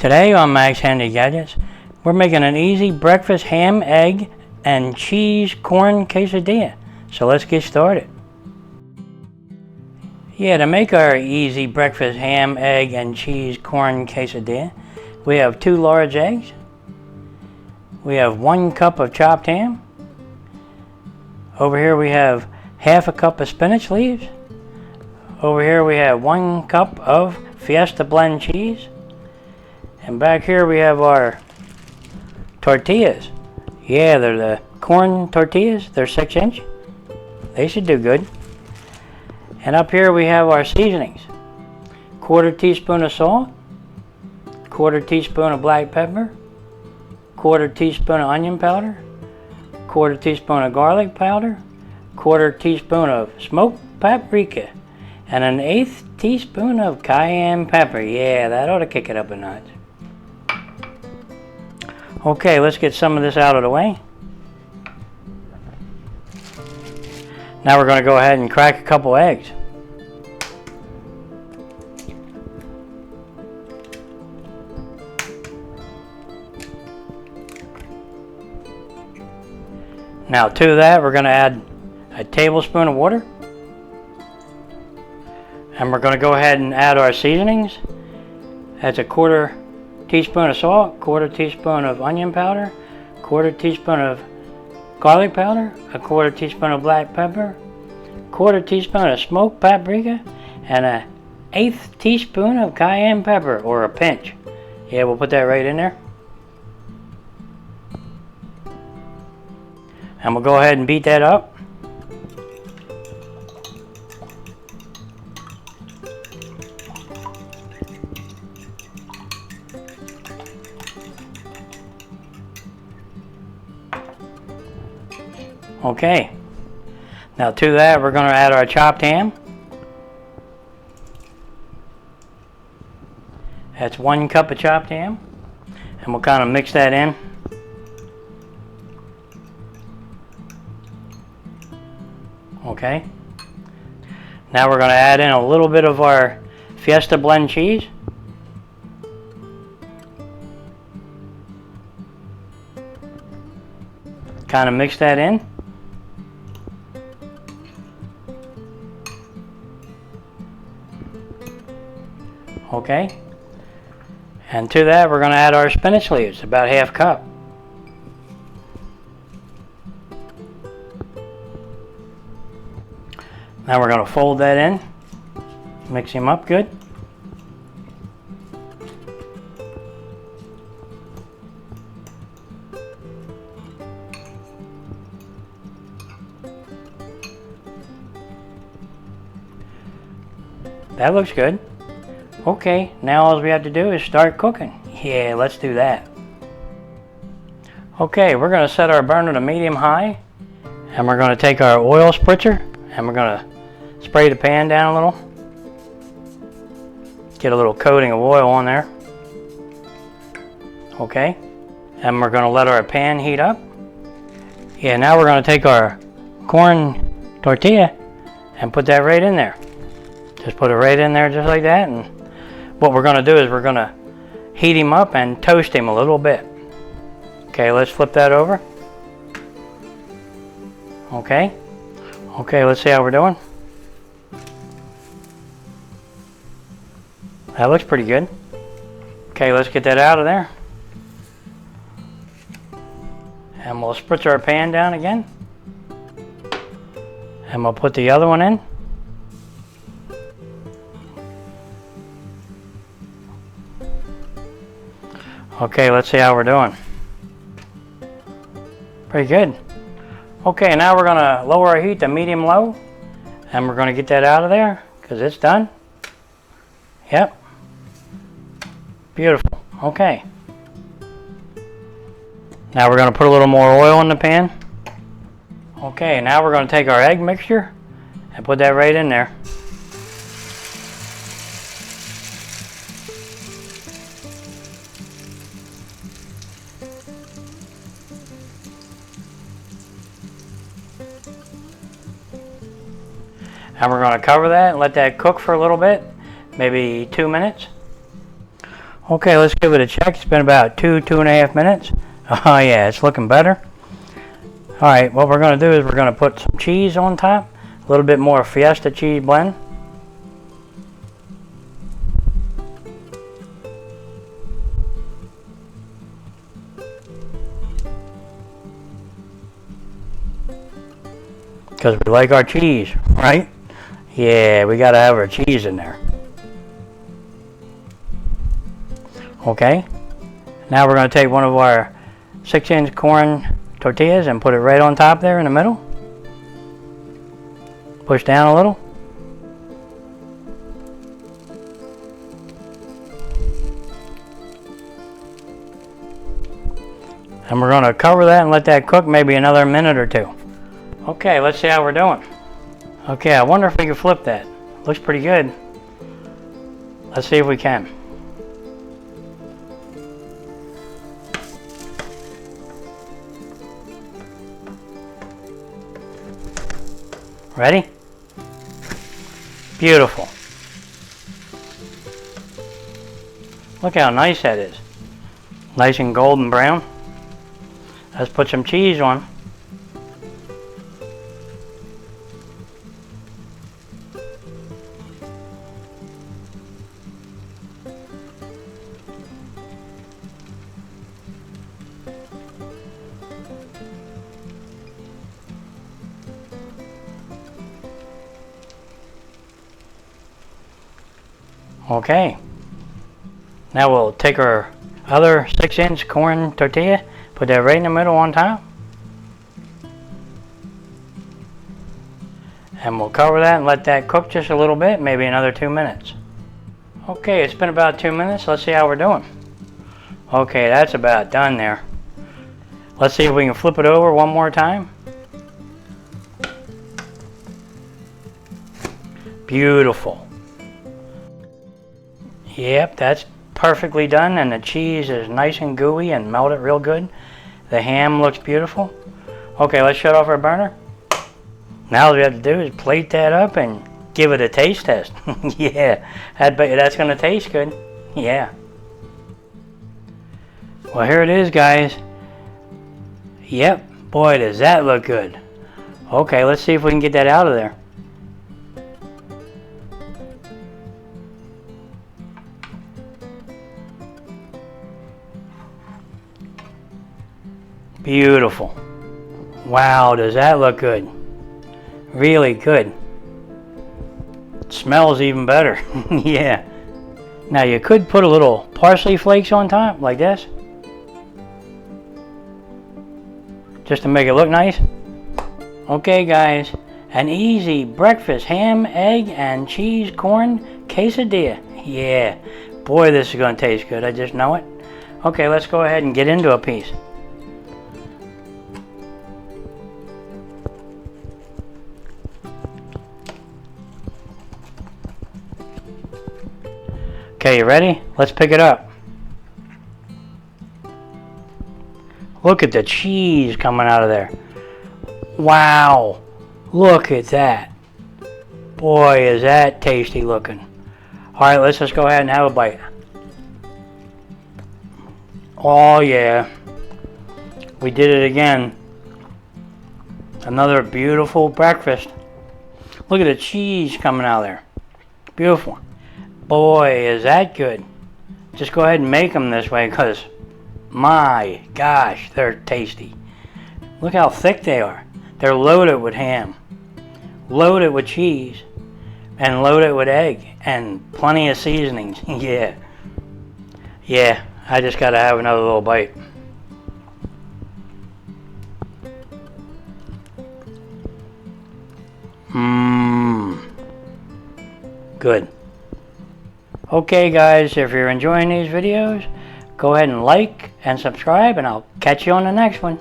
Today on Max Handy Gadgets, we're making an easy breakfast ham, egg, and cheese corn quesadilla. So let's get started. To make our easy breakfast ham, egg, and cheese corn quesadilla, we have 2 large eggs. We have 1 cup of chopped ham. Over here we have half a cup of spinach leaves. Over here we have 1 cup of Fiesta Blend cheese. And back here we have our tortillas. They're the corn tortillas. They're 6-inch. They should do good. And up here we have our seasonings. 1/4 teaspoon of salt, 1/4 teaspoon of black pepper, 1/4 teaspoon of onion powder, 1/4 teaspoon of garlic powder, 1/4 teaspoon of smoked paprika, and 1/8 teaspoon of cayenne pepper. That ought to kick it up a notch. Okay, let's get some of this out of the way. Now we're going to go ahead and crack a couple eggs. Now to that we're going to add a tablespoon of water. And we're going to go ahead and add our seasonings. That's a 1/4 teaspoon of salt, 1/4 teaspoon of onion powder, 1/4 teaspoon of garlic powder, a 1/4 teaspoon of black pepper, 1/4 teaspoon of smoked paprika, and 1/8 teaspoon of cayenne pepper, or a pinch. We'll put that right in there. And we'll go ahead and beat that up. Okay, now to that we're going to add our chopped ham. That's 1 cup of chopped ham, and we'll kind of mix that in. Okay, now we're going to add in a little bit of our Fiesta Blend cheese. Kind of mix that in. Okay, and to that we're going to add our spinach leaves, about 1/2 cup. Now we're going to fold that in, mix him up good. That looks good. Okay, now all we have to do is start cooking. Let's do that. Okay, we're going to set our burner to medium-high, and we're going to take our oil spritzer, and we're going to spray the pan down a little. Get a little coating of oil on there. Okay, and we're going to let our pan heat up. Now we're going to take our corn tortilla and put that right in there. Just put it right in there just like that, and what we're going to do is we're going to heat him up and toast him a little bit. Okay, let's flip that over. Okay, let's see how we're doing. That looks pretty good. Okay, let's get that out of there. And we'll spritz our pan down again. And we'll put the other one in. Okay, let's see how we're doing. Pretty good. Okay, now we're going to lower our heat to medium-low, and we're going to get that out of there because it's done. Yep. Beautiful. Okay. Now we're going to put a little more oil in the pan. Okay, now we're going to take our egg mixture and put that right in there. And we're going to cover that and let that cook for a little bit, maybe 2 minutes. Okay, let's give it a check. It's been about 2.5 minutes. Oh yeah, it's looking better. Alright, what we're going to do is we're going to put some cheese on top. A little bit more Fiesta cheese blend. Because we like our cheese, right? Yeah, we got to have our cheese in there. Okay, now we're going to take one of our 6-inch corn tortillas and put it right on top there in the middle. Push down a little. And we're going to cover that and let that cook maybe another minute or two. Okay, let's see how we're doing. Okay, I wonder if we can flip that. Looks pretty good. Let's see if we can. Ready? Beautiful. Look how nice that is. Nice and golden brown. Let's put some cheese on. Okay, now we'll take our other 6-inch corn tortilla, put that right in the middle on top, and we'll cover that and let that cook just a little bit, maybe another 2 minutes. Okay, it's been about 2 minutes. Let's see how we're doing. Okay, that's about done there. Let's see if we can flip it over one more time. Beautiful. Yep, that's perfectly done, and the cheese is nice and gooey and melted real good. The ham looks beautiful. Okay, let's shut off our burner. Now all we have to do is plate that up and give it a taste test. Yeah, I bet you that's going to taste good. Yeah. Well, here it is, guys. Yep, boy, does that look good. Okay, let's see if we can get that out of there. Beautiful. Wow, does that look good. Really good. It smells even better. Yeah. Now you could put a little parsley flakes on top like this, just to make it look nice. Okay guys, an easy breakfast ham, egg, and cheese corn quesadilla. Yeah, boy, this is going to taste good. I just know it. Okay, let's go ahead and get into a piece. Okay, you ready? Let's pick it up. Look at the cheese coming out of there. Wow, look at that. Boy, is that tasty looking. Alright, let's just go ahead and have a bite. Oh yeah, we did it again. Another beautiful breakfast. Look at the cheese coming out of there. Beautiful. Boy, is that good. Just go ahead and make them this way, because my gosh, they're tasty. Look how thick they are. They're loaded with ham, loaded with cheese, and loaded with egg, and plenty of seasonings. Yeah. Yeah, I just gotta have another little bite. Good. Okay guys, if you're enjoying these videos, go ahead and like and subscribe, and I'll catch you on the next one.